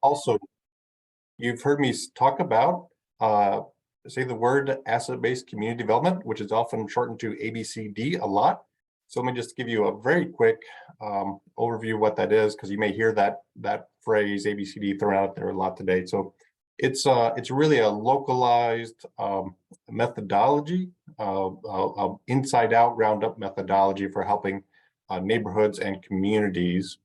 Also, you've heard me talk about, say the word asset-based community development, which is often shortened to ABCD a lot. So let me just give you a very quick overview of what that is, because you may hear that phrase ABCD thrown out there a lot today. So it's really a localized methodology, inside out roundup methodology for helping neighborhoods and communities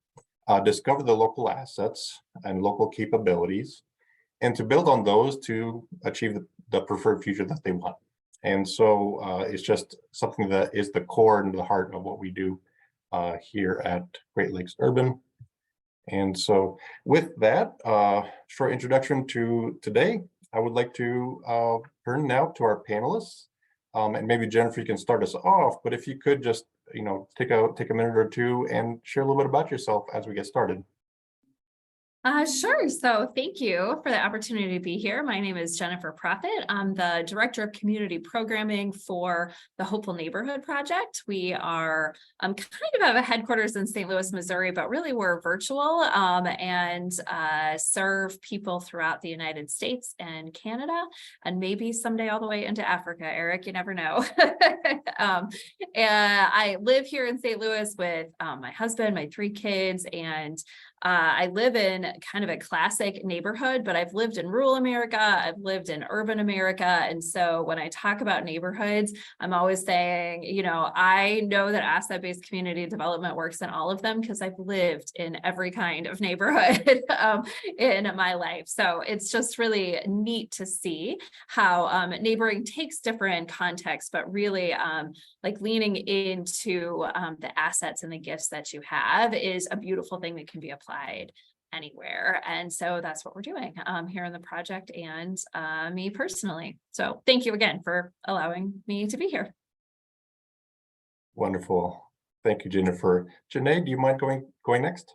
discover the local assets and local capabilities, and to build on those to achieve the preferred future that they want. And so it's just something that is the core and the heart of what we do here at Great Lakes Urban. And so with that short introduction to today, I would like to turn now to our panelists. And maybe Jennifer, you can start us off, but if you could just, take a minute or two and share a little bit about yourself as we get started. Sure. So thank you for the opportunity to be here. My name is Jennifer Prophete. I'm the Director of Community Programming for the Hopeful Neighborhood Project. We are kind of have a headquarters in St. Louis, Missouri, but really we're virtual and serve people throughout the United States and Canada, and maybe someday all the way into Africa. Eric, you never know. And I live here in St. Louis with my husband, my 3 kids, and I live in kind of a classic neighborhood, but I've lived in rural America, I've lived in urban America. And so when I talk about neighborhoods, I'm always saying, I know that asset-based community development works in all of them because I've lived in every kind of neighborhood in my life. So it's just really neat to see how neighboring takes different contexts, but really like leaning into the assets and the gifts that you have is a beautiful thing that can be applied anywhere. And so that's what we're doing here in the project and me personally. So thank you again for allowing me to be here. Wonderful. Thank you, Jennifer. Janae, do you mind going next?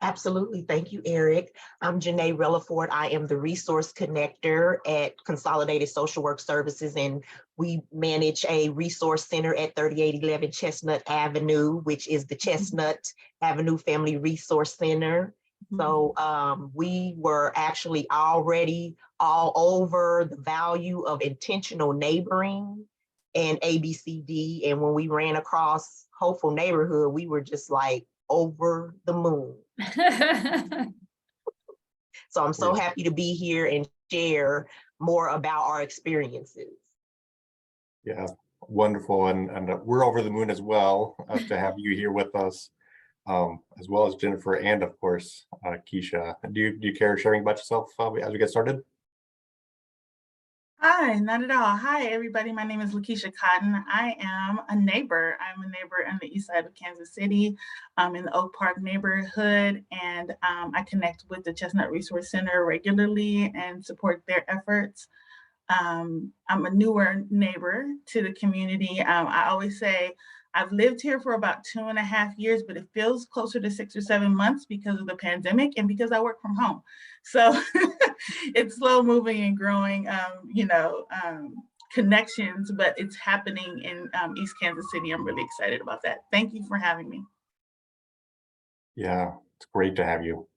Absolutely. Thank you, Eric. I'm Janae Relaford. I am the resource connector at Consolidated Social Work Services, and we manage a resource center at 3811 Chestnut Avenue, which is the Chestnut Avenue Family Resource Center. So we were actually already all over the value of intentional neighboring and ABCD. And when we ran across Hopeful Neighborhood, we were just like over the moon. So I'm so happy to be here and share more about our experiences. Yeah, wonderful. And we're over the moon as well to have you here with us, as well as Jennifer and of course, Keisha. Do you care sharing about yourself as we get started? Hi, not at all. Hi, everybody. My name is Lakeisha Cotton. I am a neighbor. I'm a neighbor on the east side of Kansas City, in the Oak Park neighborhood, and I connect with the Chestnut Resource Center regularly and support their efforts. I'm a newer neighbor to the community. I always say I've lived here for about 2.5 years, but it feels closer to 6 or 7 months because of the pandemic and because I work from home. So it's slow moving and growing, connections, but it's happening in East Kansas City. I'm really excited about that. Thank you for having me. Yeah, it's great to have you.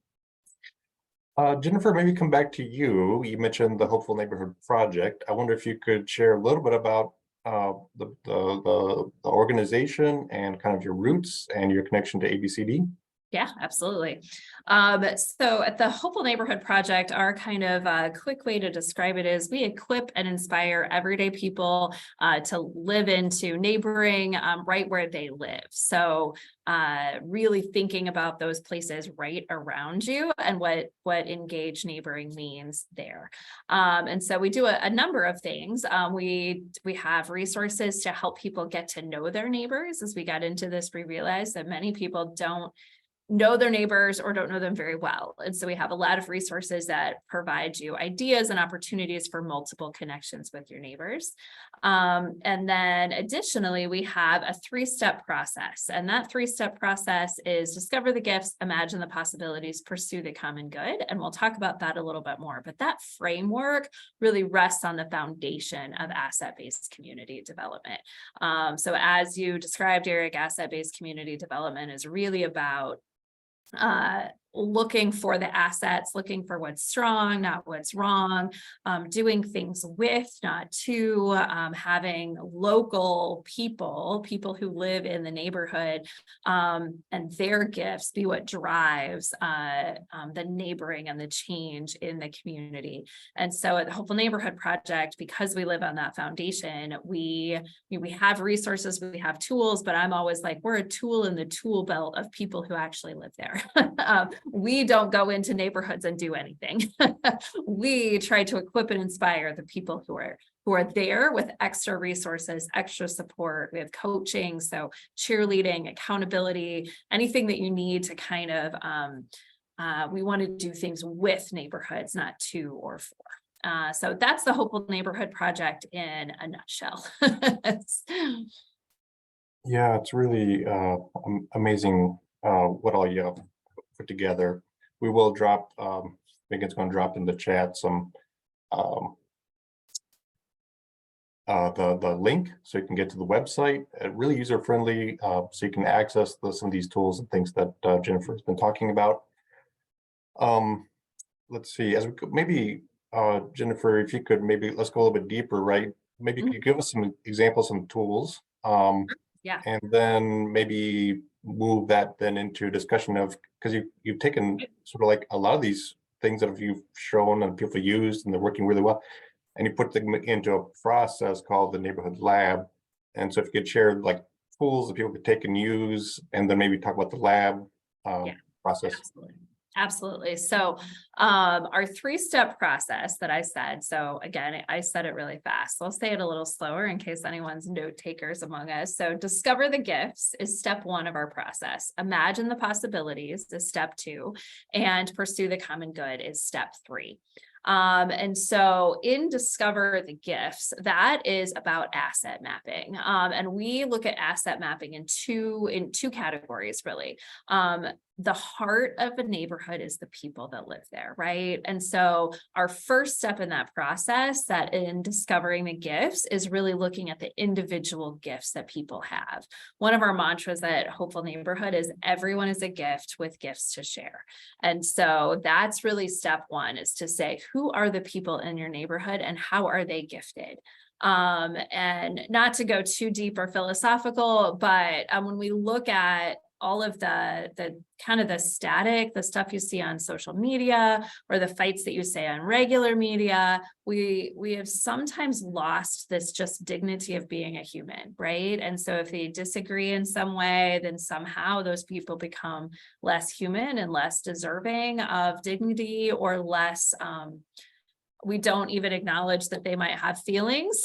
Jennifer, maybe come back to you. You mentioned the Hopeful Neighborhood Project. I wonder if you could share a little bit about the organization and kind of your roots and your connection to ABCD. Yeah, absolutely. So at the Hopeful Neighborhood Project, our kind of quick way to describe it is we equip and inspire everyday people to live into neighboring right where they live. So really thinking about those places right around you and what engaged neighboring means there. And so we do a number of things. We have resources to help people get to know their neighbors. As we got into this, we realized that many people don't know their neighbors or don't know them very well. And so we have a lot of resources that provide you ideas and opportunities for multiple connections with your neighbors. And then additionally, we have a 3-step process. And that 3-step process is discover the gifts, imagine the possibilities, pursue the common good. And we'll talk about that a little bit more. But that framework really rests on the foundation of asset-based community development. So as you described, Eric, asset-based community development is really about looking for the assets, looking for what's strong, not what's wrong, doing things with, not to, having local people who live in the neighborhood, and their gifts be what drives the neighboring and the change in the community. And so at the Hopeful Neighborhood Project, because we live on that foundation, we have resources, we have tools, but I'm always like, we're a tool in the tool belt of people who actually live there. We don't go into neighborhoods and do anything. We try to equip and inspire the people who are there with extra resources, extra support. We have coaching, so cheerleading, accountability, anything that you need to kind of, we want to do things with neighborhoods, not to or for. So that's the Hopeful Neighborhood Project in a nutshell. Yeah, it's really amazing what all you have put together. We will drop, I think it's going to drop in the chat some the link so you can get to the website. Really user friendly, so you can access some of these tools and things that Jennifer has been talking about. Let's see, as we could maybe Jennifer, if you could maybe let's go a little bit deeper, right? Maybe you could give us some examples, some tools. Yeah. And then maybe move that then into discussion of, because you've taken sort of like a lot of these things that you've shown and people used and they're working really well, and you put them into a process called the neighborhood lab. And so if you could share like tools that people could take and use, and then maybe talk about the lab process. Absolutely. So our 3-step process that I said, so again, I said it really fast. So I'll say it a little slower in case anyone's note takers among us. So discover the gifts is step 1 of our process. Imagine the possibilities is step 2, and pursue the common good is step 3. And so in Discover the Gifts, that is about asset mapping. And we look at asset mapping in two categories, really. The heart of a neighborhood is the people that live there, right? And so our first step in that process, that in discovering the gifts, is really looking at the individual gifts that people have. One of our mantras at Hopeful Neighborhood is everyone is a gift with gifts to share. And so that's really step 1, is to say, who are the people in your neighborhood and how are they gifted? And not to go too deep or philosophical, but when we look at all of the kind of the stuff you see on social media or the fights that you say on regular media, we have sometimes lost this just dignity of being a human, right? And so if they disagree in some way, then somehow those people become less human and less deserving of dignity, or less we don't even acknowledge that they might have feelings.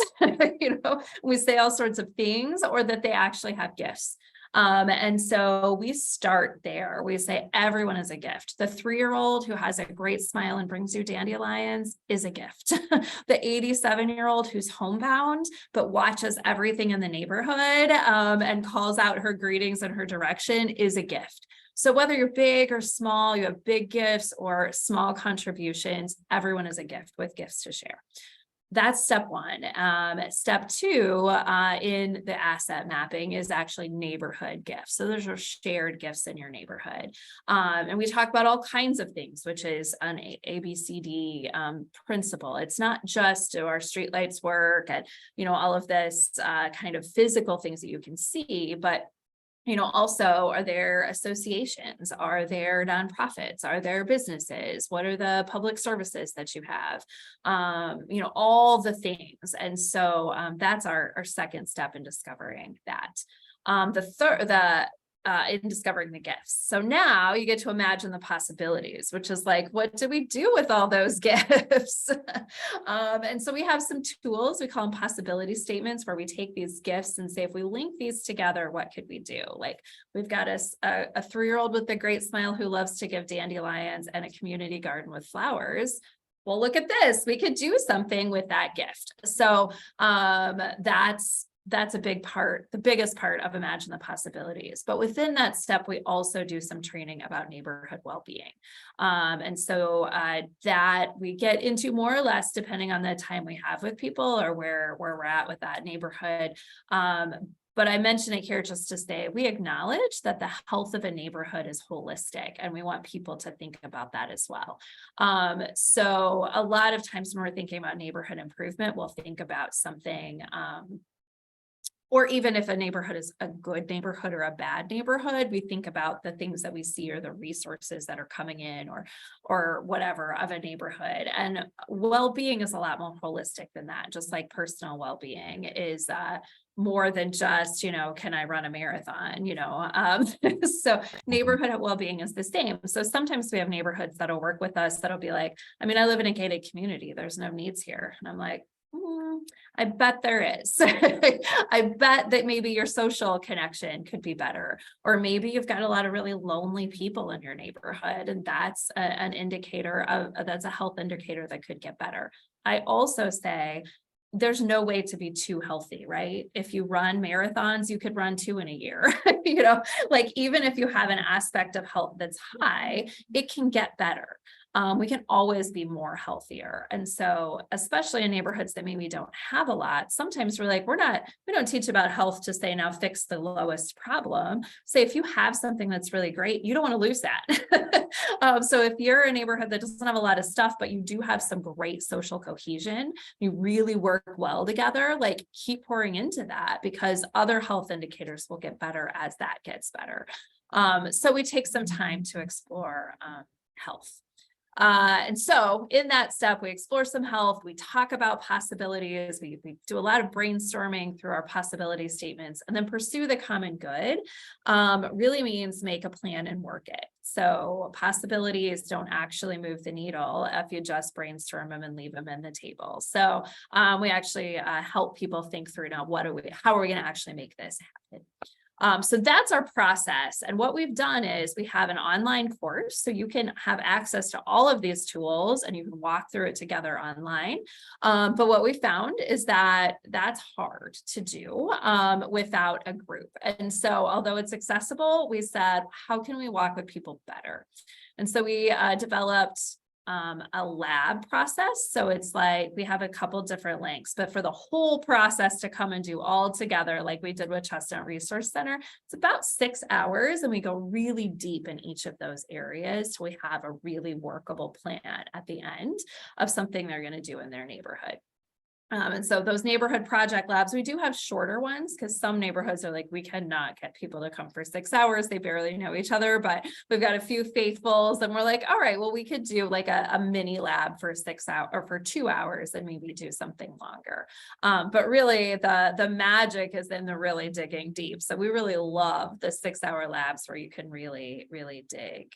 We say all sorts of things, or that they actually have gifts. And so we start there. We say everyone is a gift. The 3-year-old who has a great smile and brings you dandelions is a gift. The 87-year-old who's homebound but watches everything in the neighborhood and calls out her greetings in her direction is a gift. So whether you're big or small, you have big gifts or small contributions, everyone is a gift with gifts to share. That's step 1. Step 2 in the asset mapping is actually neighborhood gifts. So those are shared gifts in your neighborhood. And we talk about all kinds of things, which is an ABCD principle. It's not just do our streetlights work and, all of this kind of physical things that you can see, but also, are there associations? Are there nonprofits? Are there businesses? What are the public services that you have? All the things. And so that's our second step in discovering that. In discovering the gifts. So now you get to imagine the possibilities, which is like, what do we do with all those gifts? And so we have some tools, we call them possibility statements, where we take these gifts and say, if we link these together, what could we do? Like, we've got a 3-year-old with a great smile who loves to give dandelions and a community garden with flowers. Well, look at this, we could do something with that gift. So that's a big part, the biggest part of Imagine the Possibilities. But within that step, we also do some training about neighborhood well-being. And so that we get into more or less, depending on the time we have with people or where we're at with that neighborhood. But I mention it here just to say we acknowledge that the health of a neighborhood is holistic, and we want people to think about that as well. So a lot of times when we're thinking about neighborhood improvement, we'll think about something, or even if a neighborhood is a good neighborhood or a bad neighborhood, we think about the things that we see or the resources that are coming in or whatever of a neighborhood. And well-being is a lot more holistic than that. Just like personal well-being is more than just, can I run a marathon, so neighborhood well-being is the same. So sometimes we have neighborhoods that'll work with us that'll be like, I mean, I live in a gated community, there's no needs here. And I'm like, I bet there is. I bet that maybe your social connection could be better, or maybe you've got a lot of really lonely people in your neighborhood, and that's an indicator that's a health indicator that could get better. I also say there's no way to be too healthy, right? If you run marathons, you could run 2 in a year, like even if you have an aspect of health that's high, it can get better. We can always be more healthier. And so, especially in neighborhoods that maybe don't have a lot, sometimes we're like, we don't teach about health to say now fix the lowest problem. Say if you have something that's really great, you don't want to lose that. So if you're a neighborhood that doesn't have a lot of stuff, but you do have some great social cohesion, you really work well together, like keep pouring into that, because other health indicators will get better as that gets better. So we take some time to explore health. And so in that step, we explore some health, we talk about possibilities, we do a lot of brainstorming through our possibility statements, and then pursue the common good really means make a plan and work it. So possibilities don't actually move the needle if you just brainstorm them and leave them in the table. So we actually help people think through now, how are we going to actually make this happen? So that's our process. And what we've done is we have an online course, so you can have access to all of these tools and you can walk through it together online. But what we found is that that's hard to do without a group. And so although it's accessible, we said, how can we walk with people better? And so we developed a lab process. So it's like we have a couple different links, but for the whole process to come and do all together, like we did with Chestnut Resource Center, it's about 6 hours, and we go really deep in each of those areas. So we have a really workable plan at the end of something they're going to do in their neighborhood. And so those neighborhood project labs, we do have shorter ones because some neighborhoods are like, we cannot get people to come for 6 hours. They barely know each other, but we've got a few faithfuls and we're like, all right, well, we could do like a mini lab for 6 hours or for 2 hours and maybe do something longer. But really the magic is in the really digging deep. So we really love the 6 hour labs where you can really, really dig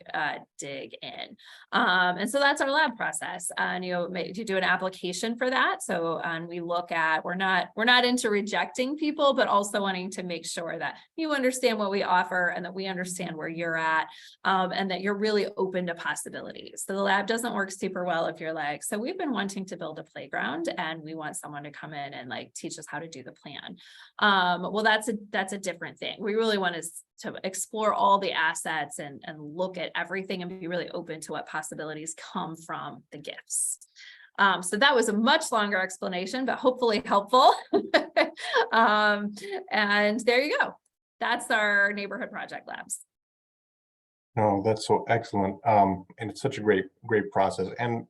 in. And so that's our lab process. And you do an application for that. So we look at, we're not into rejecting people, but also wanting to make sure that you understand what we offer and that we understand where you're at, and that you're really open to possibilities. So the lab doesn't work super well if you're like, so we've been wanting to build a playground and we want someone to come in and like teach us how to do the plan. Well, that's a different thing. We really want to explore all the assets and look at everything and be really open to what possibilities come from the gifts. So that was a much longer explanation, but hopefully helpful. And there you go. That's our neighborhood project labs. Oh, that's so excellent. And it's such a great process. And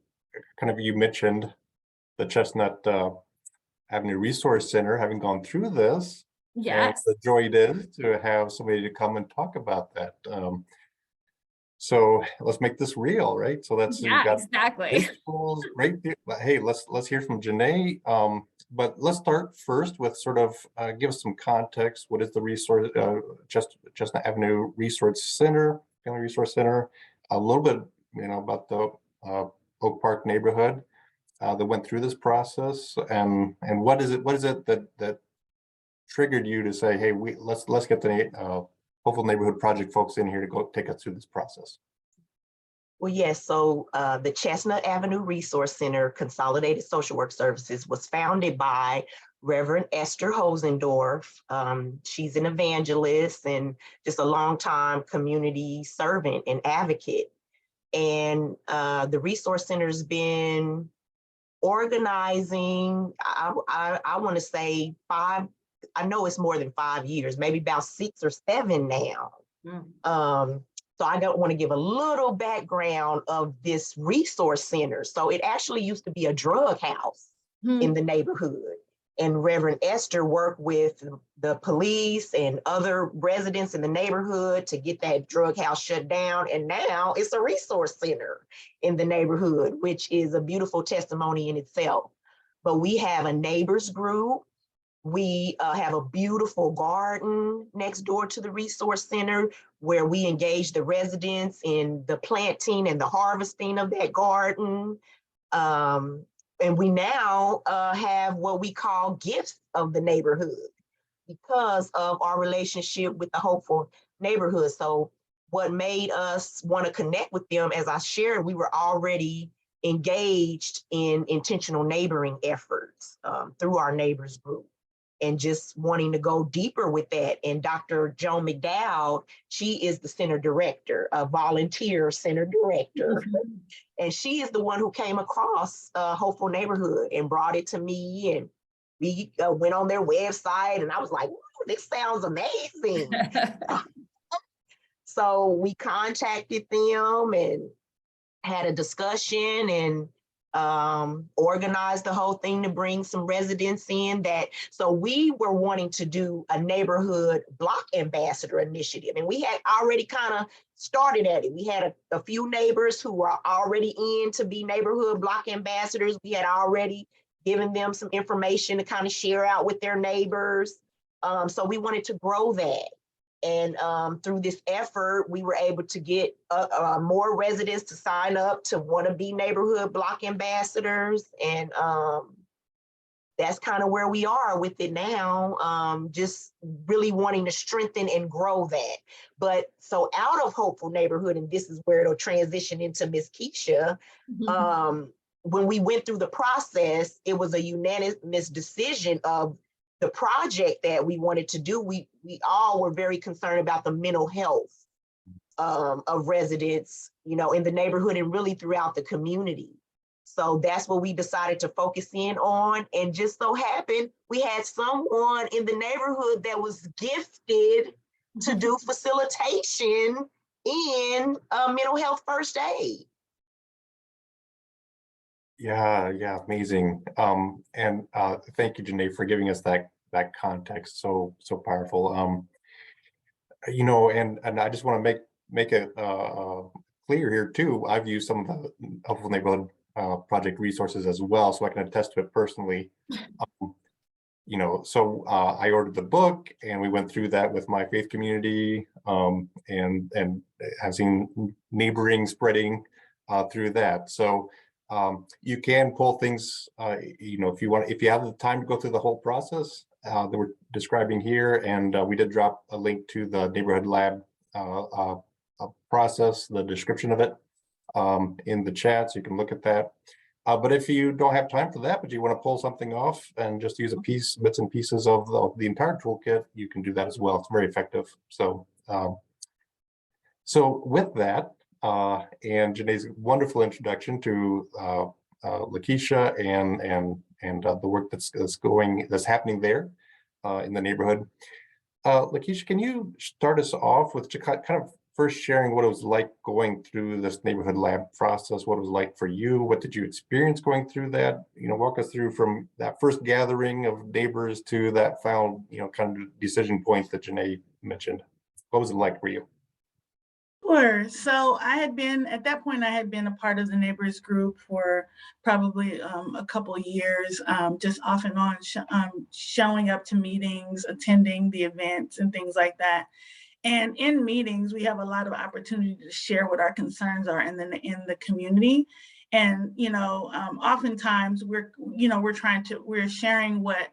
kind of, you mentioned the Chestnut Avenue Resource Center, having gone through this. Yes. And the joy it is to have somebody to come and talk about that. So let's make this real, right? So that's, Yeah, got exactly. tools right there. But hey, let's hear from Janae. But let's start first with sort of give us some context. What is the resource Chestnut Avenue Resource Center, Family Resource Center? A little bit, about the Oak Park neighborhood that went through this process, and what is it that triggered you to say, hey, let's get the Hopeful Neighborhood Project folks in here to go take us through this process? Well, yes. So the Chestnut Avenue Resource Center Consolidated Social Work Services was founded by Reverend Esther Hosendorf. She's an evangelist and just a longtime community servant and advocate. And the Resource Center's been organizing, I want to say I know it's more than 5 years, maybe about 6 or 7 now. So I don't want to give a little background of this resource center. So it actually used to be a drug house in the neighborhood. And Reverend Esther worked with the police and other residents in the neighborhood to get that drug house shut down. And now it's a resource center in the neighborhood, which is a beautiful testimony in itself. But we have a neighbors group. We have a beautiful garden next door to the resource center where we engage the residents in the planting and the harvesting of that garden. And we now have what we call gifts of the neighborhood because of our relationship with the Hopeful Neighborhood. So what made us want to connect with them, as I shared, we were already engaged in intentional neighboring efforts through our neighbors group, and just wanting to go deeper with that. And Dr. Joan McDowd, she is the center director, a volunteer center director. And she is the one who came across Hopeful Neighborhood and brought it to me. And we went on their website and I was like, this sounds amazing. So we contacted them and had a discussion and organized the whole thing to bring some residents in. So we were wanting to do a neighborhood block ambassador initiative, and we had already kind of started at it. We had a few neighbors who were already in to be neighborhood block ambassadors. We had already given them some information to kind of share out with their neighbors. So we wanted to grow that. And through this effort, we were able to get more residents to sign up to want to be neighborhood block ambassadors. And that's kind of where we are with it now, just really wanting to strengthen and grow that. But so out of Hopeful Neighborhood, and this is where it'll transition into Ms. Keisha, when we went through the process, it was a unanimous decision of the project that we wanted to do. We all were very concerned about the mental health of residents, in the neighborhood and really throughout the community. So that's what we decided to focus in on. And just so happened, we had someone in the neighborhood that was gifted to do facilitation in mental health first aid. Yeah, amazing. And thank you, Janae, for giving us that context. So powerful. And I just want to make it clear here too. I've used some of the Helpful Neighborhood project resources as well, so I can attest to it personally. So I ordered the book and we went through that with my faith community, and have seen neighboring spreading through that. So you can pull things, if you have the time to go through the whole process that we're describing here. And we did drop a link to the neighborhood lab process, the description of it in the chat, so you can look at that. But if you don't have time for that, but you want to pull something off and just use bits and pieces of the entire toolkit, you can do that as well. It's very effective. So with that, and Janae's wonderful introduction to Lakeisha and the work that's happening there in the neighborhood. Lakeisha, can you start us off with kind of first sharing what it was like going through this neighborhood lab process, what it was like for you, what did you experience going through that? Walk us through from that first gathering of neighbors to that final, kind of decision point that Janae mentioned. What was it like for you? Sure. So at that point, I had been a part of the neighbors group for probably a couple of years, just off and on, showing up to meetings, attending the events and things like that. And in meetings, we have a lot of opportunity to share what our concerns are in the community. And, oftentimes we're sharing what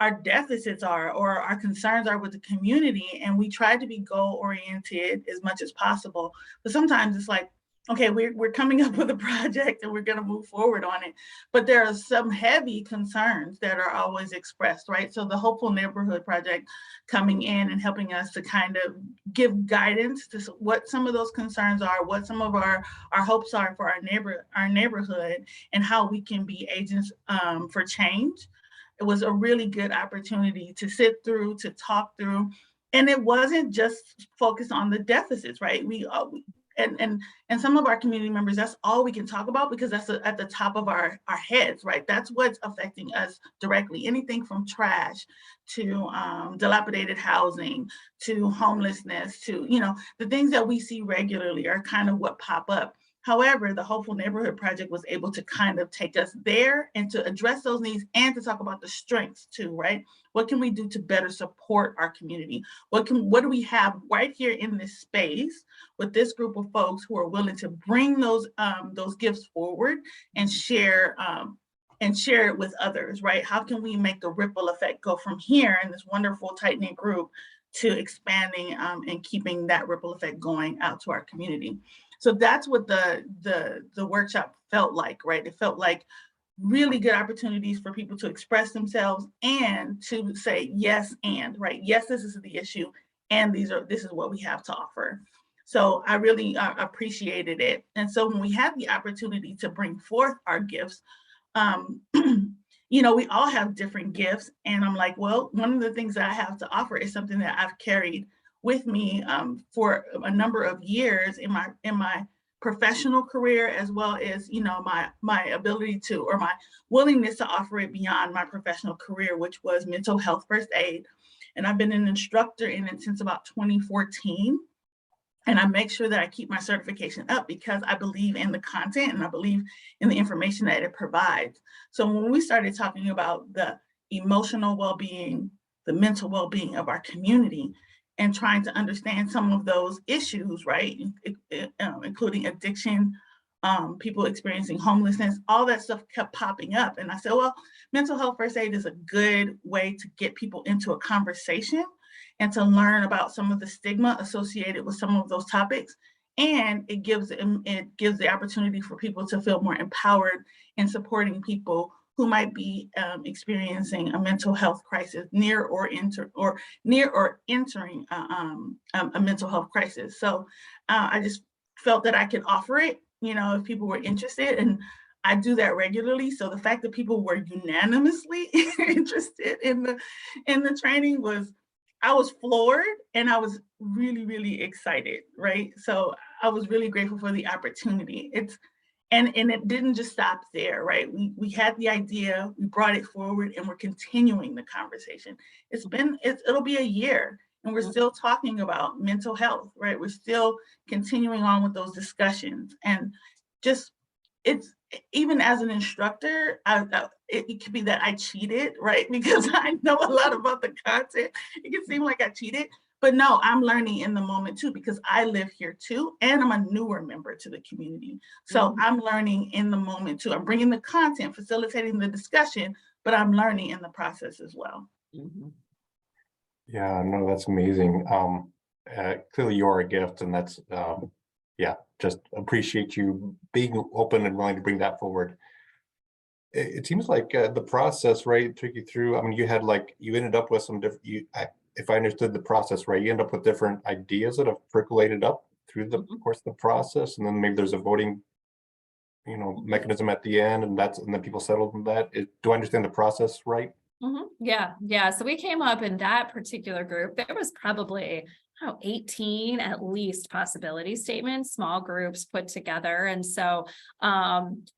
our deficits are or our concerns are with the community. And we try to be goal oriented as much as possible. But sometimes it's like, okay, we're coming up with a project and we're going to move forward on it. But there are some heavy concerns that are always expressed, right? So the Hopeful Neighborhood Project coming in and helping us to kind of give guidance to what some of those concerns are, what some of our hopes are for our neighborhood, and how we can be agents for change. it was a really good opportunity to sit through, to talk through. And it wasn't just focused on the deficits, right? And some of our community members, that's all we can talk about because that's at the top of our heads, right? That's what's affecting us directly. Anything from trash to dilapidated housing, to homelessness, to, you know, the things that we see regularly are kind of what pop up. However, the Hopeful Neighborhood Project was able to kind of take us there and to address those needs and to talk about the strengths too, right? What can we do to better support our community? What do we have right here in this space with this group of folks who are willing to bring those gifts forward and share it with others, right? How can we make the ripple effect go from here in this wonderful tight-knit group to expanding and keeping that ripple effect going out to our community? So that's what the workshop felt like, right? It felt like really good opportunities for people to express themselves and to say yes and, right? Yes, this is the issue, and this is what we have to offer. So I really appreciated it. And so when we had the opportunity to bring forth our gifts, you know, we all have different gifts. And I'm like, well, one of the things that I have to offer is something that I've carried with me for a number of years in my professional career, as well as, you know, my ability to, or my willingness to offer it beyond my professional career, which was mental health first aid. And I've been an instructor in it since about 2014. And I make sure that I keep my certification up because I believe in the content and I believe in the information that it provides. So when we started talking about the emotional well-being, the mental well-being of our community, and trying to understand some of those issues, right? Including addiction, people experiencing homelessness, all that stuff kept popping up. And I said, well, mental health first aid is a good way to get people into a conversation and to learn about some of the stigma associated with some of those topics. And it gives the opportunity for people to feel more empowered in supporting people who might be experiencing a mental health crisis, near or entering a mental health crisis. So I just felt that I could offer it, you know, if people were interested, and I do that regularly. So the fact that people were unanimously interested in the training I was floored, and I was really, really excited, right? So I was really grateful for the opportunity. And it didn't just stop there, right? We had the idea, we brought it forward, and we're continuing the conversation. It'll be a year, and we're still talking about mental health, right? We're still continuing on with those discussions, and just even as an instructor, it could be that I cheated, right? Because I know a lot about the content. It can seem like I cheated, but no, I'm learning in the moment too, because I live here too, and I'm a newer member to the community. So I'm learning in the moment too. I'm bringing the content, facilitating the discussion, but I'm learning in the process as well. Yeah, no, that's amazing. Clearly you're a gift, and that's, yeah, just appreciate you being open and willing to bring that forward. It seems like the process, right, took you through, I mean, you ended up with some different, if I understood the process right, you end up with different ideas that have percolated up through the course of the process, and then maybe there's a voting, you know, mechanism at the end, and then people settled on that. Do I understand the process right? Yeah. So we came up in that particular group. There was probably 18 at least possibility statements, small groups put together. And so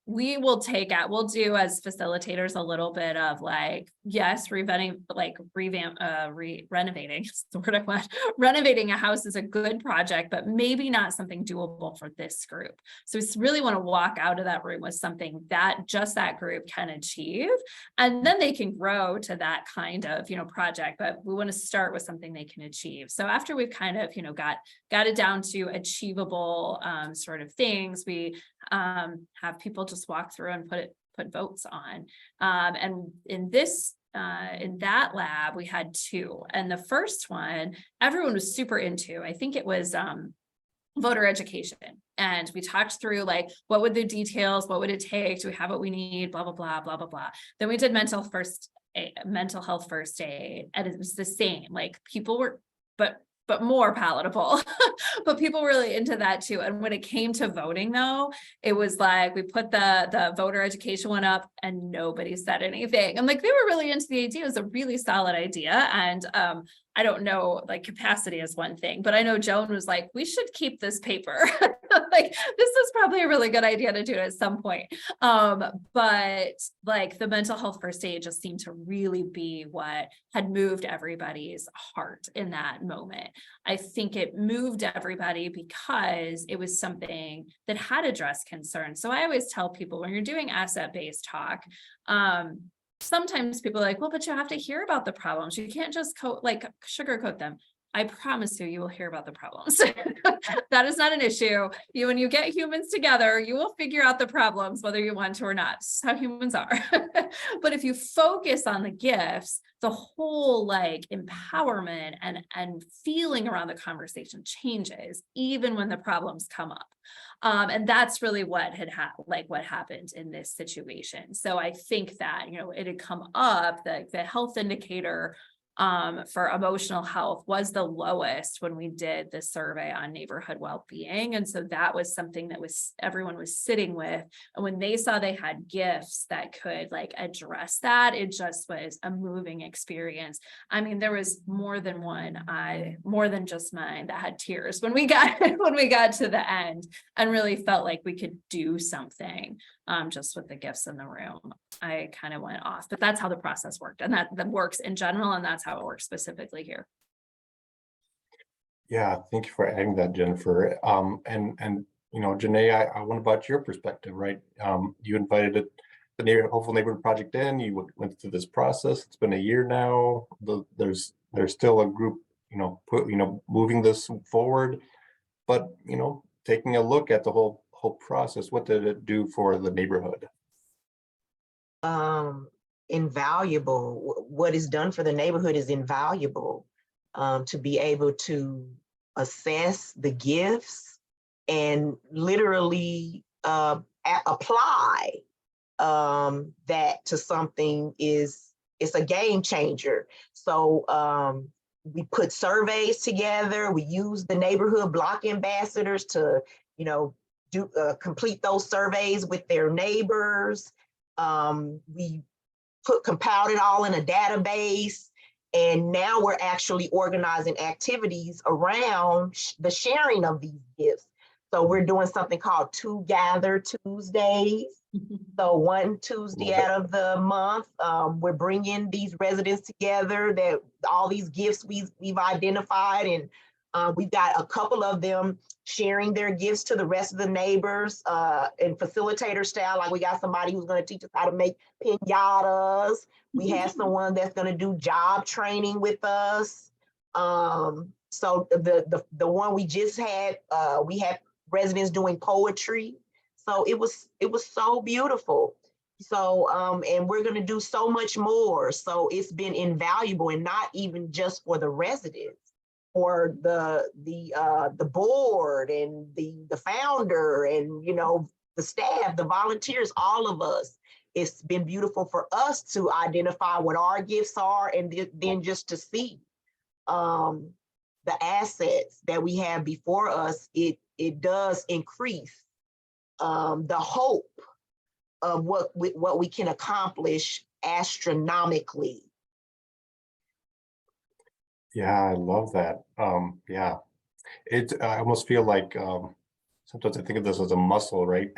we'll do as facilitators a little bit of like, yes, renovating is the word I want. Renovating a house is a good project, but maybe not something doable for this group. So we really want to walk out of that room with something that just that group can achieve. And then they can grow to that kind of, project, but we want to start with something they can achieve. So after we've kind of, got it down to achievable sort of things, we have people just walk through and put votes on. And in that lab, we had 2. And the first one, everyone was super into. I think it was voter education. And we talked through like, what would the details, what would it take? Do we have what we need? Blah, blah, blah, blah, blah, blah. Then we did mental health first aid. And it was the same, like people were, but but more palatable. But people were really into that too. And when it came to voting though, it was like, we put the voter education one up and nobody said anything. And like, they were really into the idea. It was a really solid idea. And I don't know, like capacity is one thing, but I know Joan was like, we should keep this paper. Like, this is probably a really good idea to do at some point. But like the mental health first aid just seemed to really be what had moved everybody's heart in that moment. I think it moved everybody because it was something that had addressed concerns. So I always tell people when you're doing asset-based talk, sometimes people are like, well, but you have to hear about the problems. You can't just sugarcoat them. I promise you, you will hear about the problems. That is not an issue. When you get humans together, you will figure out the problems, whether you want to or not. This is how humans are. But if you focus on the gifts, the whole like empowerment and feeling around the conversation changes, even when the problems come up. And that's really what what happened in this situation. So I think that, it had come up that the health indicator for emotional health was the lowest when we did the survey on neighborhood well-being. And so that was something that everyone was sitting with. And when they saw they had gifts that could like address that, it just was a moving experience. I mean, there was more than just mine that had tears when we got to the end and really felt like we could do something just with the gifts in the room. I kind of went off, but that's how the process worked, and that works in general, and that's how it works specifically here. Yeah, thank you for adding that, Jennifer. And Janae, I want about your perspective, right? You invited the Hopeful Neighborhood Project in. You went through this process. It's been a year now. There's still a group, moving this forward, but taking a look at the whole process. What did it do for the neighborhood? Invaluable. What is done for the neighborhood is invaluable. To be able to assess the gifts and literally apply that to something it's a game changer. So we put surveys together. We use the neighborhood block ambassadors to complete those surveys with their neighbors. We compiled it all in a database, and now we're actually organizing activities around the sharing of these gifts. So we're doing something called Two Gather Tuesdays. So one Tuesday out of the month, we're bringing these residents together, that all these gifts we've identified, and we've got a couple of them sharing their gifts to the rest of the neighbors in facilitator style. Like, we got somebody who's going to teach us how to make piñatas. We have someone that's going to do job training with us. So the one we just had, we had residents doing poetry. So it was so beautiful. So and we're going to do so much more. So it's been invaluable, and not even just for the residents, or the board and the founder and the staff, the volunteers, all of us. It's been beautiful for us to identify what our gifts are, and then just to see the assets that we have before us. It does increase the hope of what we can accomplish astronomically. Yeah, I love that. Yeah, I almost feel like sometimes I think of this as a muscle, right?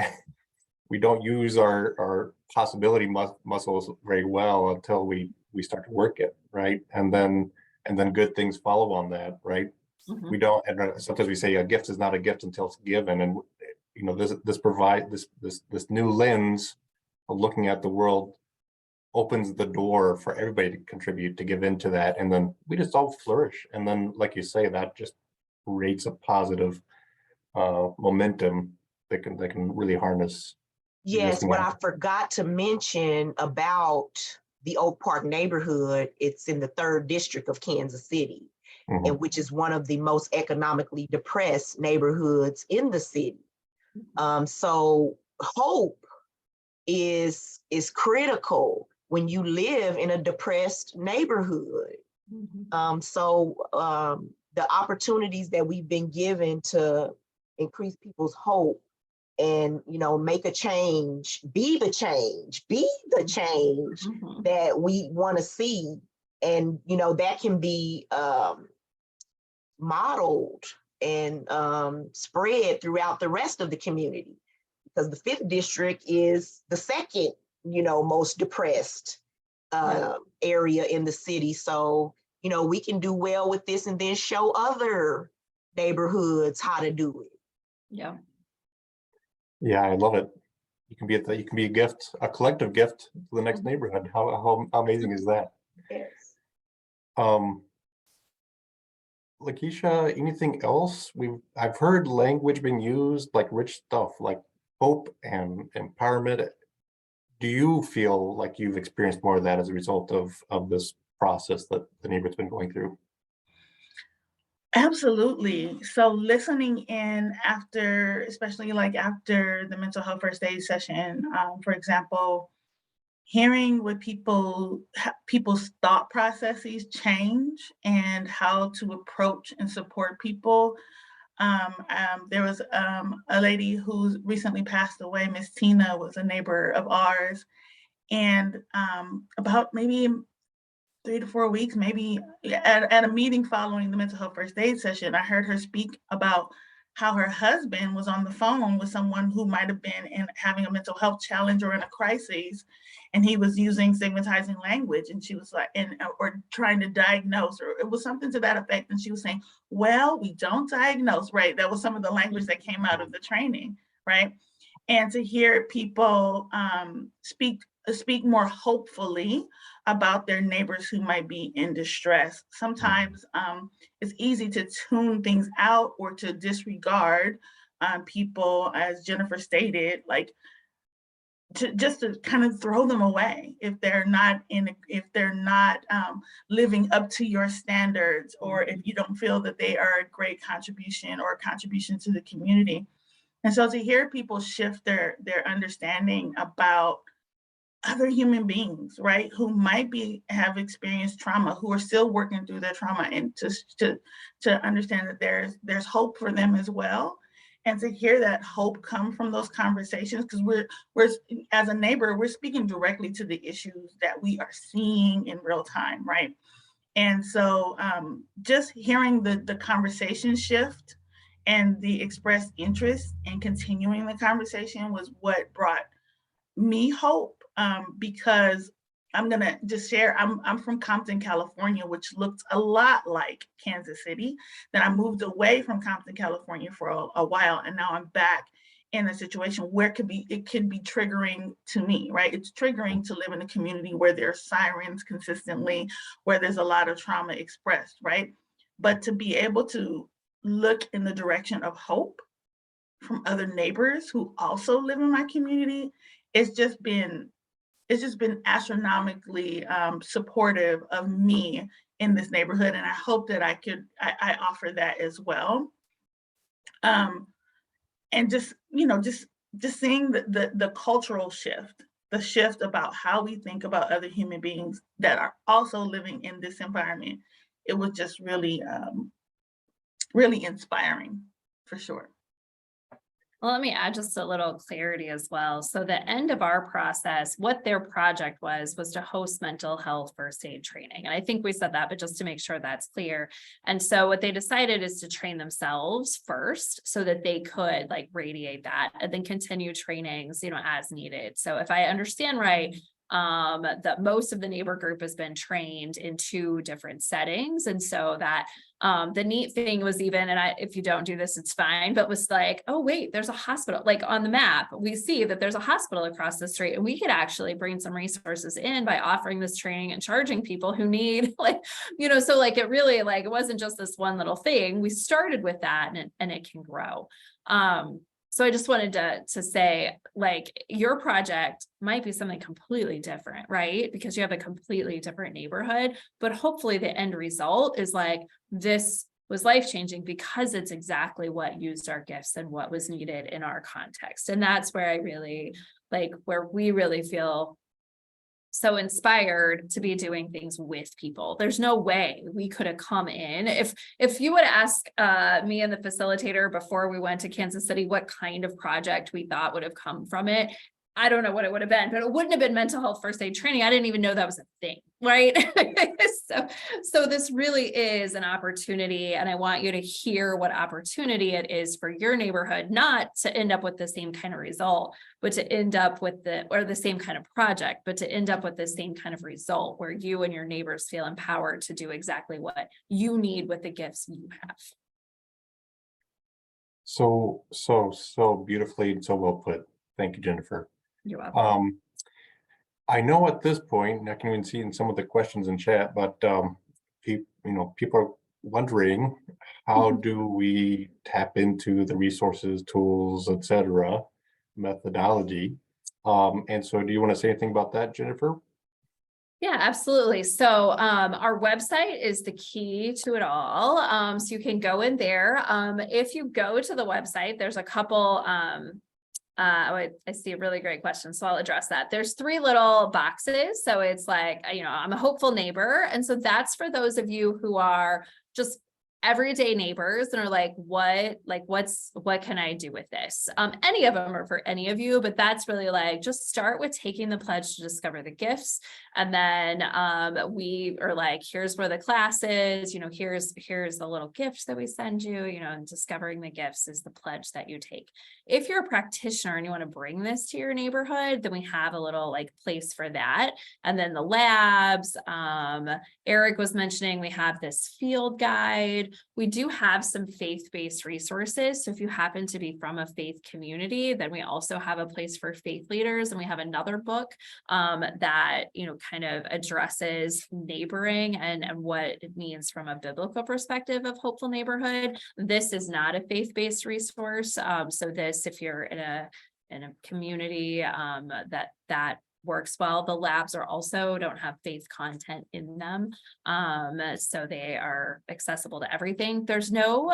We don't use our possibility muscles very well until we start to work it, right? And then good things follow on that, right? Mm-hmm. We don't, and sometimes we say a gift is not a gift until it's given, and this provides this new lens of looking at the world opens the door for everybody to contribute, to give into that, and then we just all flourish. And then, like you say, that just creates a positive momentum that can really harness. Yes, what I forgot to mention about the Oak Park neighborhood, it's in the 3rd district of Kansas City, Mm-hmm. and which is one of the most economically depressed neighborhoods in the city. So hope is critical when you live in a depressed neighborhood. Mm-hmm. So the opportunities that we've been given to increase people's hope and, make a change, be the change Mhm. that we want to see. And, that can be modeled and spread throughout the rest of the community, because the 5th district is the second, most depressed area in the city. So, we can do well with this and then show other neighborhoods how to do it. Yeah. Yeah, I love it. You can be a gift, a collective gift to the next neighborhood. How amazing is that? Yes. Lakeisha, anything else? I've heard language being used like rich stuff, like hope and empowerment. Do you feel like you've experienced more of that as a result of this process that the neighborhood's been going through? Absolutely. So listening in after, especially like after the mental health first aid session, for example, hearing what people's thought processes change and how to approach and support people. There was a lady who's recently passed away. Miss Tina was a neighbor of ours, and about maybe 3 to 4 weeks, maybe at a meeting following the mental health first aid session, I heard her speak about how her husband was on the phone with someone who might have been having a mental health challenge or in a crisis, and he was using stigmatizing language, and she was like, or trying to diagnose, or it was something to that effect, and she was saying, "Well, we don't diagnose," right? That was some of the language that came out of the training, right? And to hear people speak more hopefully about their neighbors who might be in distress. Sometimes it's easy to tune things out or to disregard people, as Jennifer stated, like to kind of throw them away if they're not living up to your standards, or if you don't feel that they are a great contribution or a contribution to the community. And so to hear people shift their understanding about other human beings, right, who might have experienced trauma, who are still working through their trauma, and to understand that there's hope for them as well, and to hear that hope come from those conversations, because we're as a neighbor, we're speaking directly to the issues that we are seeing in real time, right? And so just hearing the conversation shift and the expressed interest in continuing the conversation was what brought me hope, because I'm gonna just share. I'm from Compton, California, which looked a lot like Kansas City. Then I moved away from Compton, California for a while, and now I'm back in a situation where it could be triggering to me, right? It's triggering to live in a community where there's sirens consistently, where there's a lot of trauma expressed, right? But to be able to look in the direction of hope from other neighbors who also live in my community, it's just been astronomically supportive of me in this neighborhood, and I hope that I offer that as well. And just seeing the cultural shift, the shift about how we think about other human beings that are also living in this environment, it was just really really inspiring, for sure. Well, let me add just a little clarity as well. So the end of our process, what their project was to host mental health first aid training. And I think we said that, but just to make sure that's clear. And so what they decided is to train themselves first so that they could like radiate that and then continue trainings, as needed. So if I understand right, that most of the neighbor group has been trained in 2 different settings. And so that the neat thing was even, and if you don't do this, it's fine, but was like, oh, wait, there's a hospital, like on the map, we see that there's a hospital across the street, and we could actually bring some resources in by offering this training and charging people who need so like, it really, like, it wasn't just this one little thing. We started with that, and it can grow. So I just wanted to say, like, your project might be something completely different, right? Because you have a completely different neighborhood, but hopefully the end result is like, this was life-changing because it's exactly what used our gifts and what was needed in our context. And that's where I really where we really feel so inspired to be doing things with people. There's no way we could have come in. If you would ask me and the facilitator before we went to Kansas City what kind of project we thought would have come from it, I don't know what it would have been, but it wouldn't have been mental health first aid training. I didn't even know that was a thing, right? So this really is an opportunity, and I want you to hear what opportunity it is for your neighborhood, not to end up with the same kind of result, but to end up with the same kind of project, but to end up with the same kind of result where you and your neighbors feel empowered to do exactly what you need with the gifts you have. So beautifully and so well put. Thank you, Jennifer. You're welcome. I know at this point, and I can even see in some of the questions in chat, but people are wondering, how do we tap into the resources, tools, etc., methodology? And so do you want to say anything about that, Jennifer? Yeah, absolutely. So our website is the key to it all. So you can go in there. If you go to the website, there's a couple I see a really great question, so I'll address that. There's 3 little boxes. So it's like, I'm a hopeful neighbor. And so that's for those of you who are just everyday neighbors and are like, what can I do with this? Any of them are for any of you, but that's really like, just start with taking the pledge to discover the gifts. And then we are like, here's where the class is, here's the little gifts that we send you, and discovering the gifts is the pledge that you take. If you're a practitioner and you want to bring this to your neighborhood, then we have a little place for that. And then the labs, Eric was mentioning, we have this field guide. We do have some faith-based resources. So if you happen to be from a faith community, then we also have a place for faith leaders. And we have another book that, kind of addresses neighboring and what it means from a biblical perspective of hopeful neighborhood. This is not a faith-based resource. So this, if you're in a community that works well. The labs are also don't have faith content in them. So they are accessible to everything. There's no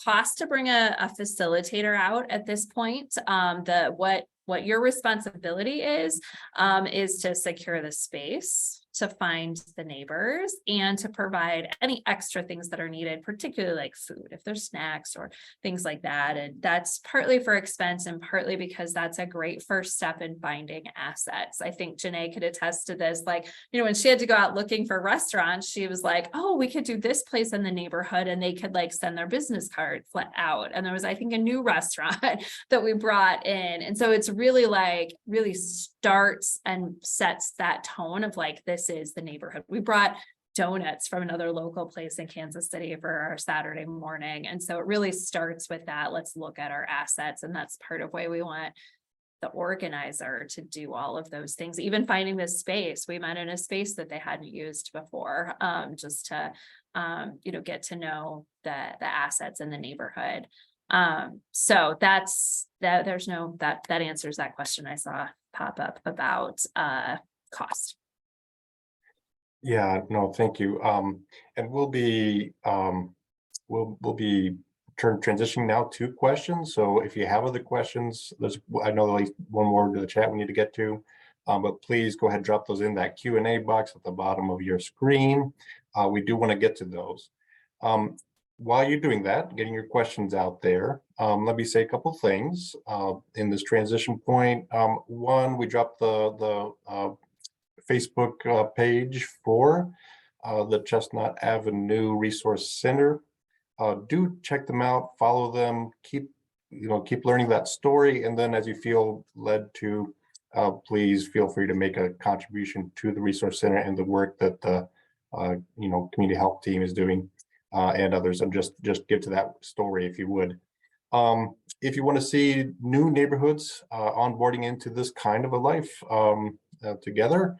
cost to bring a facilitator out at this point. What your responsibility is to secure the space, to find the neighbors, and to provide any extra things that are needed, particularly like food, if there's snacks or things like that. And that's partly for expense and partly because that's a great first step in finding assets. I think Janae could attest to this. When she had to go out looking for restaurants, she was like, oh, we could do this place in the neighborhood, and they could send their business cards out. And there was, I think, a new restaurant that we brought in. And so it's really starts and sets that tone of this is the neighborhood. We brought donuts from another local place in Kansas City for our Saturday morning. And so it really starts with that. Let's look at our assets. And that's part of why we want the organizer to do all of those things. Even finding this space, we met in a space that they hadn't used before, just to, get to know the assets in the neighborhood. So that's that. That answers that question I saw pop up about cost. Yeah, no, thank you. And we'll be transitioning now to questions. So if you have other questions, I know there's one more to the chat we need to get to, but please go ahead and drop those in that Q&A box at the bottom of your screen. We do want to get to those. While you're doing that, getting your questions out there, let me say a couple things in this transition point. One, we dropped the Facebook page for the Chestnut Avenue Resource Center. Do check them out, follow them, keep learning that story, and then as you feel led to, please feel free to make a contribution to the Resource Center and the work that the community health team is doing. And others, and just give to that story if you would. If you want to see new neighborhoods onboarding into this kind of a life together,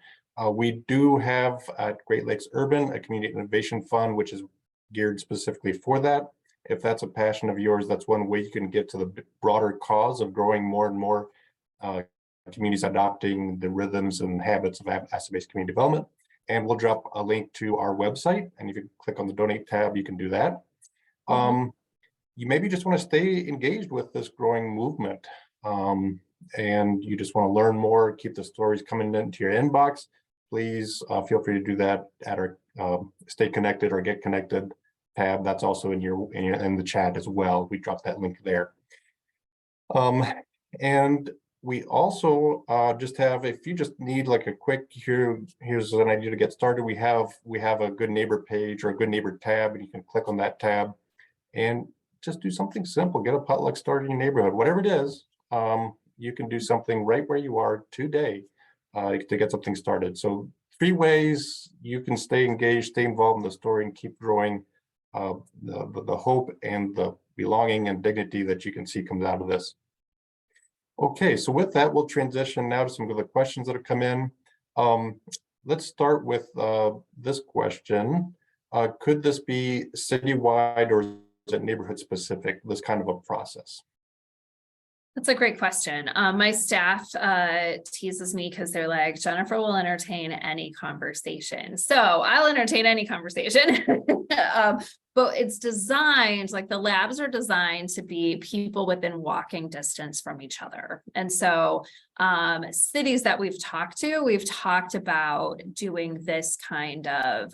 we do have at Great Lakes Urban a community innovation fund, which is geared specifically for that. If that's a passion of yours, that's one way you can get to the broader cause of growing more and more communities adopting the rhythms and habits of asset-based community development. And we'll drop a link to our website. And if you click on the donate tab, you can do that. You maybe just want to stay engaged with this growing movement. and you just want to learn more, keep the stories coming into your inbox, please feel free to do that at our Stay Connected or Get Connected tab. That's also in the chat as well. We dropped that link there. And we also just have, if you just need like a quick here's an idea to get started, we have a Good Neighbor page or a Good Neighbor tab, and you can click on that tab and just do something simple. Get a potluck started in your neighborhood, whatever it is. You can do something right where you are today to get something started. So 3 ways you can stay engaged, stay involved in the story, and keep growing the hope and the belonging and dignity that you can see comes out of this. Okay, so with that, we'll transition now to some of the questions that have come in. Let's start with this question. Could this be citywide or is it neighborhood specific, this kind of a process? That's a great question. My staff teases me because they're like, Jennifer will entertain any conversation. So I'll entertain any conversation. But it's designed, like the labs are designed to be people within walking distance from each other. And so cities that we've talked about doing this kind of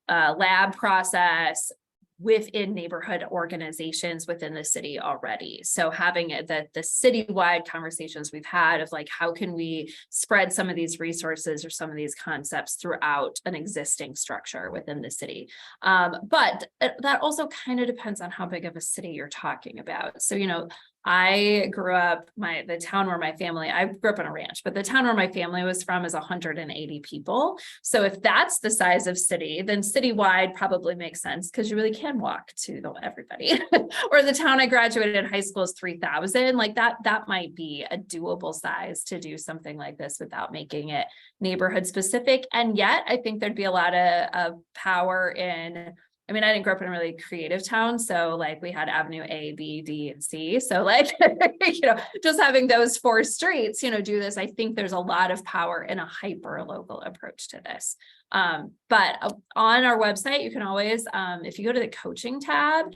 lab process within neighborhood organizations within the city already. So having the citywide conversations we've had of like, how can we spread some of these resources or some of these concepts throughout an existing structure within the city. But that also kind of depends on how big of a city you're talking about. So, you know, I grew up, the town where my family, I grew up on a ranch, but the town where my family was from is 180 people. So if that's the size of city, then citywide probably makes sense because you really can walk to everybody. Or the town I graduated high school is 3,000. Like that might be a doable size to do something like this without making it neighborhood specific. And yet I think there'd be a lot of power in, I mean, I didn't grow up in a really creative town. So like we had Avenue A, B, D, and C. So like, you know, just having those 4 streets, you know, do this, I think there's a lot of power in a hyper local approach to this. But on our website, you can always, if you go to the coaching tab,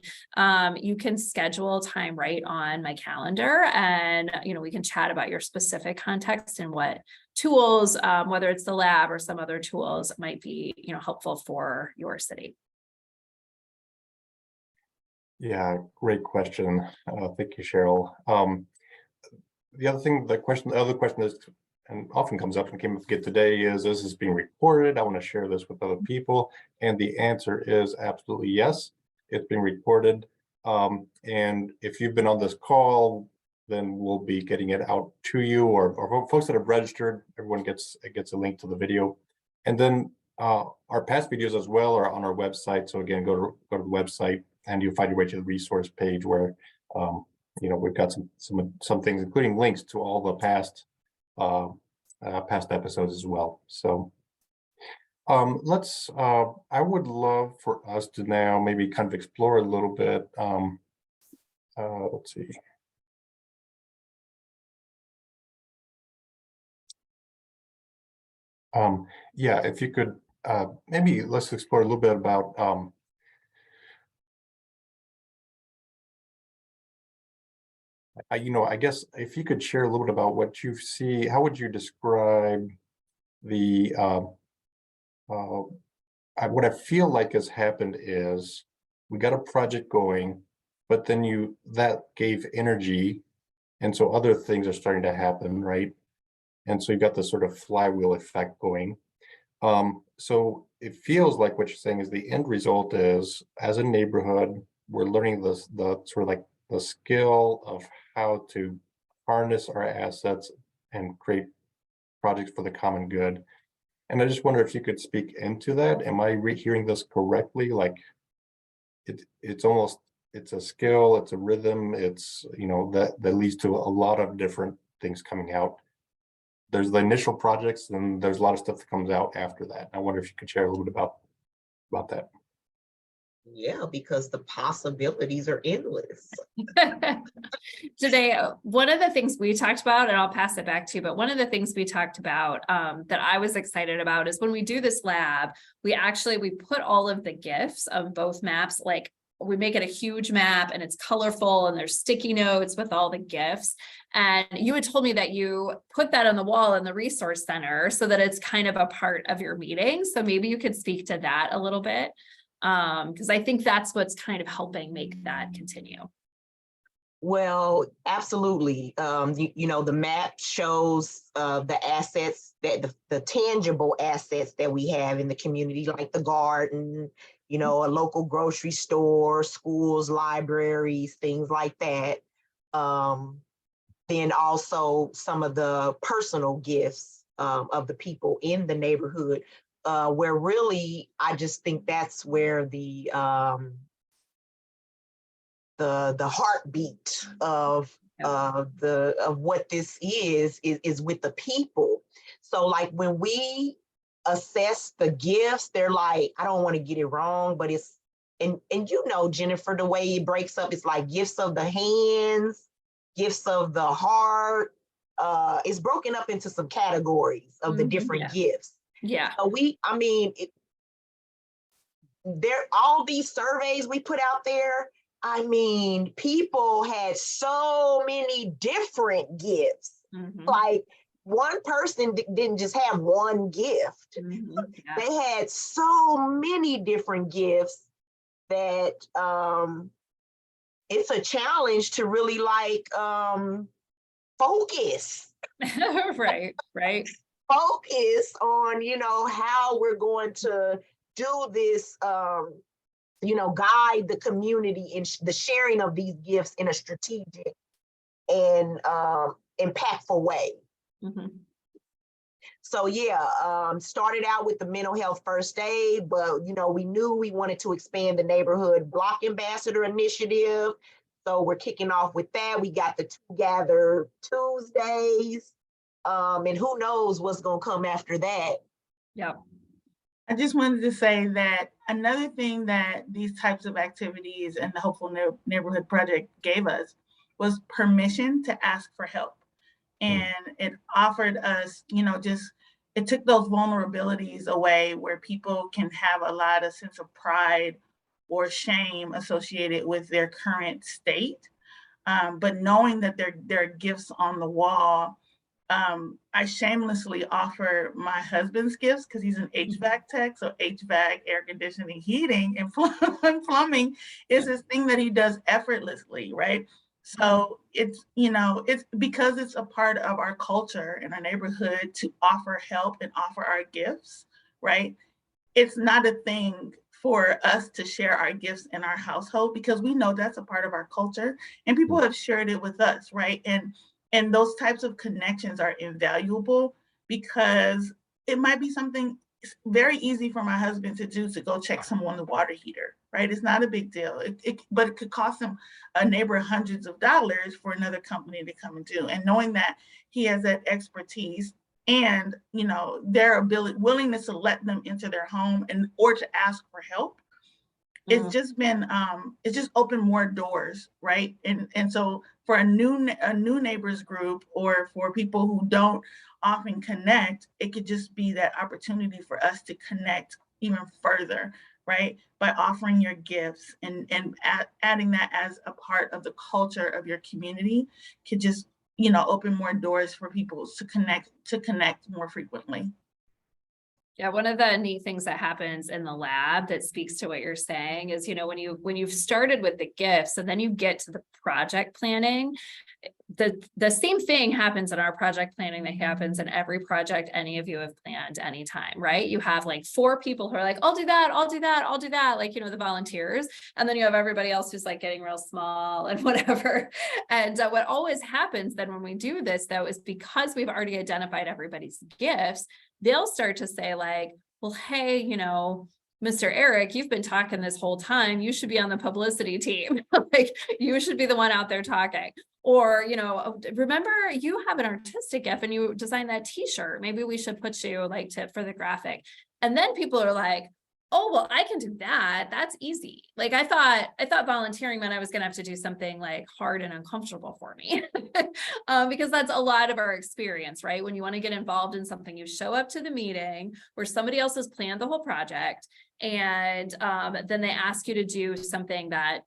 you can schedule time right on my calendar and, you know, we can chat about your specific context and what tools, whether it's the lab or some other tools might be, you know, helpful for your city. Yeah, great question. Thank you, Cheryl. The other question is, and often comes up and came up again today, is this being recorded? I want to share this with other people. And the answer is absolutely yes, it's being recorded. And if you've been on this call, then we'll be getting it out to you, or folks that have registered, everyone gets a link to the video. And then our past videos as well are on our website. So again, go to the website and you'll find your way to the resource page where you know, we've got some things, including links to all the past episodes as well. So let's I would love for us to now maybe kind of explore a little bit. Let's see. Yeah, if you could maybe let's explore a little bit about you know, I guess if you could share a little bit about what you see, how would you describe the what I feel like has happened is we got a project going, but then that gave energy, and so other things are starting to happen, right? And so you got this sort of flywheel effect going. So it feels like what you're saying is the end result is, as a neighborhood, we're learning the sort of like the skill of how to harness our assets and create projects for the common good. And I just wonder if you could speak into that. Am I hearing this correctly? Like it's a skill, it's a rhythm, it's, you know, that leads to a lot of different things coming out. There's the initial projects, and there's a lot of stuff that comes out after that. I wonder if you could share a little bit about that. Yeah, because the possibilities are endless. Today, one of the things we talked about, and I'll pass it back to you, but one of the things we talked about that I was excited about is when we do this lab, we put all of the GIFs of both maps like we make it a huge map and it's colorful and there's sticky notes with all the gifts. And you had told me that you put that on the wall in the resource center so that it's kind of a part of your meeting. So maybe you could speak to that a little bit. Because I think that's what's kind of helping make that continue. Well, absolutely. You know, the map shows the assets that the tangible assets that we have in the community, like the garden, you know, a local grocery store, schools, libraries, things like that. Then also some of the personal gifts of the people in the neighborhood, where really I just think that's where the heartbeat of what this is with the people. So like when we assess the gifts, they're like, I don't want to get it wrong, but it's and you know, Jennifer, the way it breaks up, it's like gifts of the hands, gifts of the heart. It's broken up into some categories of the different gifts. Yeah. So I mean, there all these surveys we put out there. I mean, people had so many different gifts. Like one person didn't just have one gift. Yeah. They had so many different gifts that it's a challenge to really like focus. Right. Focus on, you know, how we're going to do this you know, guide the community in the sharing of these gifts in a strategic and impactful way. So yeah, started out with the mental health first aid, but you know, we knew we wanted to expand the neighborhood block ambassador initiative. So we're kicking off with that. We got the Gather Tuesdays, and who knows what's gonna come after that. Yeah. I just wanted to say that another thing that these types of activities and the Hopeful Neighborhood Project gave us was permission to ask for help. And it offered us, you know, it took those vulnerabilities away where people can have a lot of sense of pride or shame associated with their current state. But knowing that there are gifts on the wall, I shamelessly offer my husband's gifts because he's an HVAC tech. So HVAC, air conditioning, heating, and plumbing is this thing that he does effortlessly, right? So it's, you know, it's because it's a part of our culture in our neighborhood to offer help and offer our gifts, right? It's not a thing for us to share our gifts in our household because we know that's a part of our culture and people have shared it with us, right? And those types of connections are invaluable because it might be something very easy for my husband to do, to go check someone's water heater, right? It's not a big deal, but it could cost him a neighbor hundreds of dollars for another company to come and do. And knowing that he has that expertise and, you know, their willingness to let them into their home or to ask for help, it's just been it's just opened more doors, right? And so for a new neighbors group or for people who don't often connect, it could just be that opportunity for us to connect even further, right? By offering your gifts and adding that as a part of the culture of your community could just, you know, open more doors for people to connect more frequently. Yeah, one of the neat things that happens in the lab that speaks to what you're saying is, you know, when you've started with the gifts and then you get to the project planning, the same thing happens in our project planning that happens in every project any of you have planned anytime, right? You have like 4 people who are like, I'll do that, I'll do that, I'll do that, like, you know, the volunteers. And then you have everybody else who's like getting real small and whatever. And what always happens then when we do this, though, is because we've already identified everybody's gifts, they'll start to say like, well, hey, you know, Mr. Eric, you've been talking this whole time. You should be on the publicity team. Like, you should be the one out there talking. Or, you know, remember you have an artistic gift and you designed that t-shirt. Maybe we should put you like for the graphic. And then people are like, oh, well, I can do that. That's easy. Like I thought volunteering meant I was going to have to do something like hard and uncomfortable for me because that's a lot of our experience, right? When you want to get involved in something, you show up to the meeting where somebody else has planned the whole project And then they ask you to do something that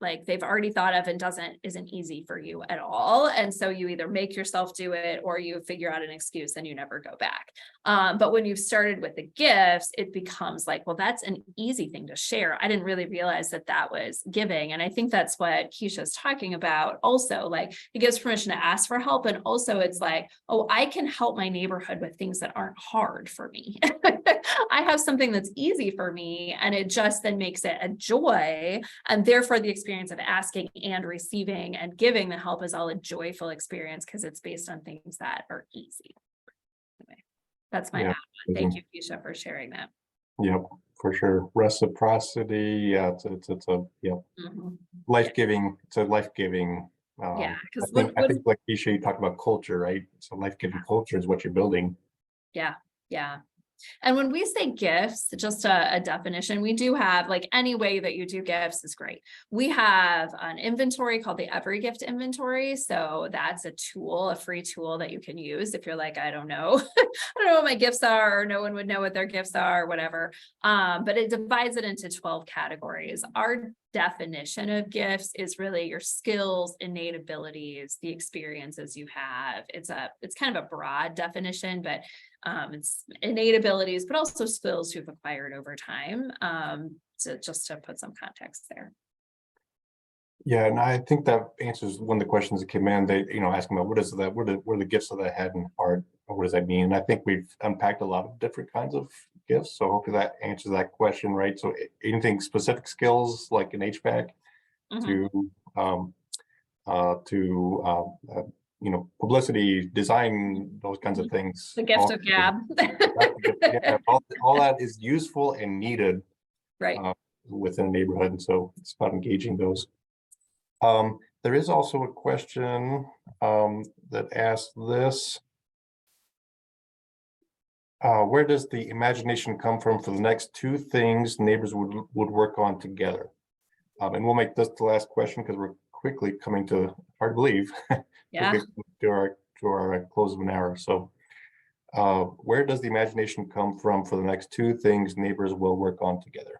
like they've already thought of and isn't easy for you at all. And so you either make yourself do it or you figure out an excuse and you never go back. But when you've started with the gifts, it becomes like, well, that's an easy thing to share. I didn't really realize that that was giving. And I think that's what Keisha's talking about also, like it gives permission to ask for help. And also it's like, oh, I can help my neighborhood with things that aren't hard for me. I have something that's easy for me, and it just then makes it a joy. And therefore the experience of asking and receiving and giving the help is all a joyful experience because it's based on things that are easy. Anyway, that's my add on. Thank you, Keisha, for sharing that. Yep, for sure. Reciprocity. Yeah, it's a life-giving. It's a life-giving. Yeah, because I think like Keisha, you talked about culture, right? So life-giving culture is what you're building. Yeah. And when we say gifts, just a definition, we do have like any way that you do gifts is great. We have an inventory called the Every Gift Inventory. So that's a tool, a free tool that you can use if you're like, I don't know, I don't know what my gifts are, or no one would know what their gifts are, or whatever. But it divides it into 12 categories. Our definition of gifts is really your skills, innate abilities, the experiences you have. It's kind of a broad definition, but it's innate abilities, but also skills you've acquired over time. So just to put some context there. Yeah, and I think that answers one of the questions that came in. They, asking about what is that, what are the gifts of the head and heart, or what does that mean? And I think we've unpacked a lot of different kinds of gifts. So hopefully that answers that question, right? So anything specific skills like an HVAC to publicity, design, those kinds of things. The gift of gab. Yeah, all that is useful and needed right within a neighborhood. And so it's about engaging those. There is also a question that asks this. Where does the imagination come from for the next two things neighbors would work on together? And we'll make this the last question because we're quickly coming to, hard to believe, to our close of an hour. So where does the imagination come from for the next two things neighbors will work on together?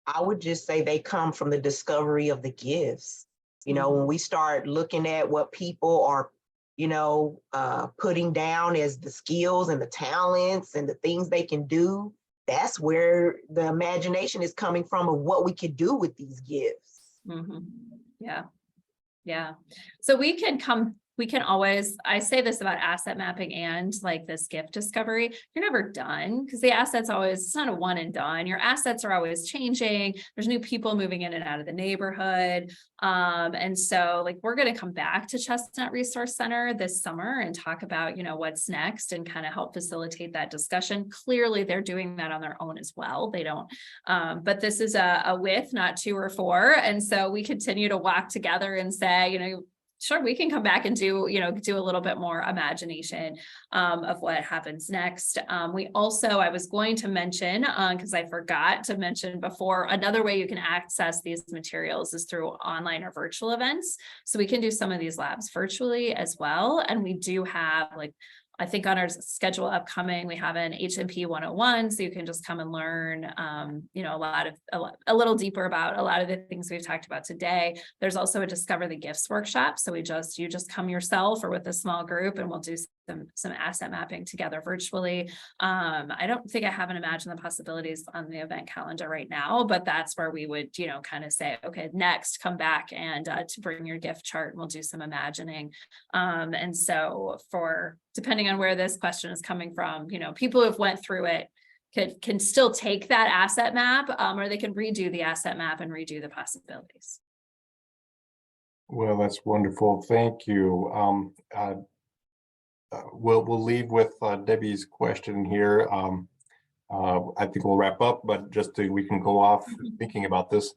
I would just say they come from the discovery of the gifts. When we start looking at what people are, putting down as the skills and the talents and the things they can do, that's where the imagination is coming from of what we could do with these gifts. Yeah. So we can always, I say this about asset mapping and like this gift discovery, you're never done because the assets it's not a one and done. Your assets are always changing. There's new people moving in and out of the neighborhood. And so like, we're going to come back to Chestnut Resource Center this summer and talk about, what's next and kind of help facilitate that discussion. Clearly they're doing that on their own as well. They don't, but this is a with, not two or four. And so we continue to walk together and say, sure, we can come back and do a little bit more imagination of what happens next. I was going to mention, because I forgot to mention before, another way you can access these materials is through online or virtual events. So we can do some of these labs virtually as well. And we do have I think on our schedule upcoming, we have an HMP 101, so you can just come and learn, a little deeper about a lot of the things we've talked about today. There's also a Discover the Gifts workshop. So you just come yourself or with a small group and we'll do some asset mapping together virtually. I don't think I haven't imagined the possibilities on the event calendar right now, but that's where we would, kind of say, okay, next come back and to bring your gift chart and we'll do some imagining. And so depending on where this question is coming from, people who have went through it can still take that asset map, or they can redo the asset map and redo the possibilities. Well, that's wonderful. Thank you. We'll leave with Debbie's question here. I think we'll wrap up, but we can go off thinking about this.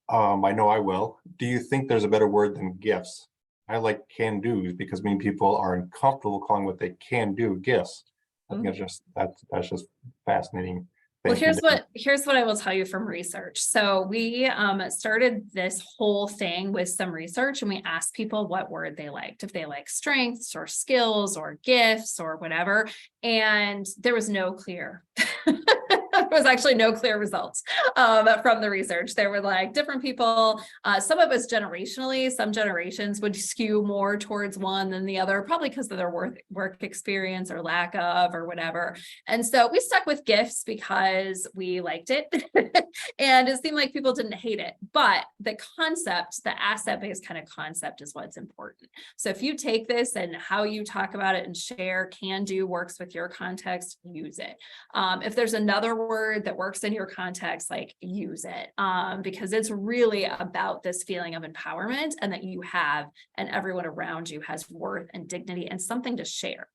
I know I will. Do you think there's a better word than gifts? I like can-dos because many people are uncomfortable calling what they can do gifts. I think that's just fascinating. Well, here's what I will tell you from research. So we started this whole thing with some research and we asked people what word they liked, if they like strengths or skills or gifts or whatever. And there was no clear was actually no clear results from the research. There were like different people, some of us generationally, some generations would skew more towards one than the other, probably because of their work experience or lack of or whatever. And so we stuck with gifts because we liked it and it seemed like people didn't hate it. But the concept, the asset-based kind of concept is what's important. So if you take this and how you talk about it and share, can do, works with your context, use it. If there's another word that works in your context, like use it, because it's really about this feeling of empowerment and that you have and everyone around you has worth and dignity and something to share.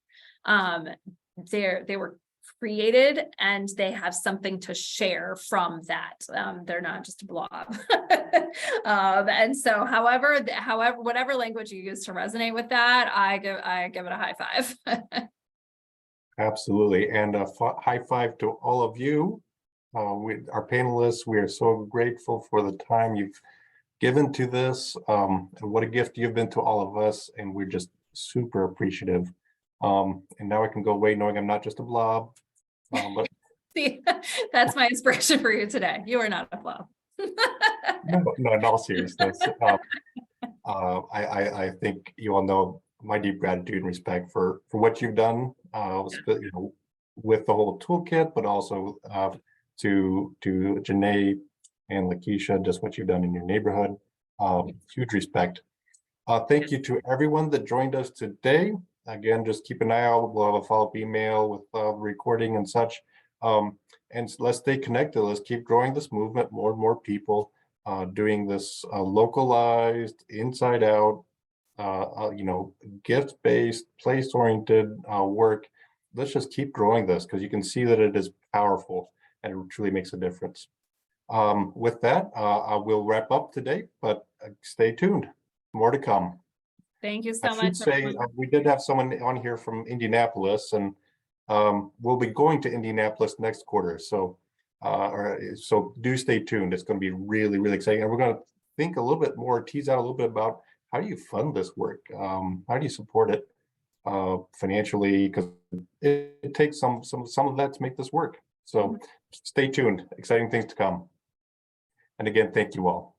They were created and they have something to share from that. They're not just a blob. And so however, whatever language you use to resonate with that, I give it a high five. Absolutely. And a high five to all of you, our panelists. We are so grateful for the time you've given to this, and what a gift you've been to all of us. And we're just super appreciative. And now I can go away knowing I'm not just a blob. But See, that's my inspiration for you today. You are not a blob. no, in all seriousness, I think you all know my deep gratitude and respect for what you've done, you know, with the whole toolkit, but also to Janae and Lakeisha, just what you've done in your neighborhood. Huge respect. Thank you to everyone that joined us today. Again, just keep an eye out. We'll have a follow-up email with recording and such. And let's stay connected. Let's keep growing this movement. More and more people doing this localized, inside out, you know, gift-based, place-oriented work. Let's just keep growing this because you can see that it is powerful and it truly makes a difference. With that, I will wrap up today, but stay tuned. More to come. Thank you so I much. should say we did have someone on here from Indianapolis, and we'll be going to Indianapolis next quarter. So, so do stay tuned. It's going to be really, really exciting, and we're going to think a little bit more, tease out a little bit about how do you fund this work, how do you support it financially, because it takes some of that to make this work. So, stay tuned. Exciting things to come. And again, thank you all.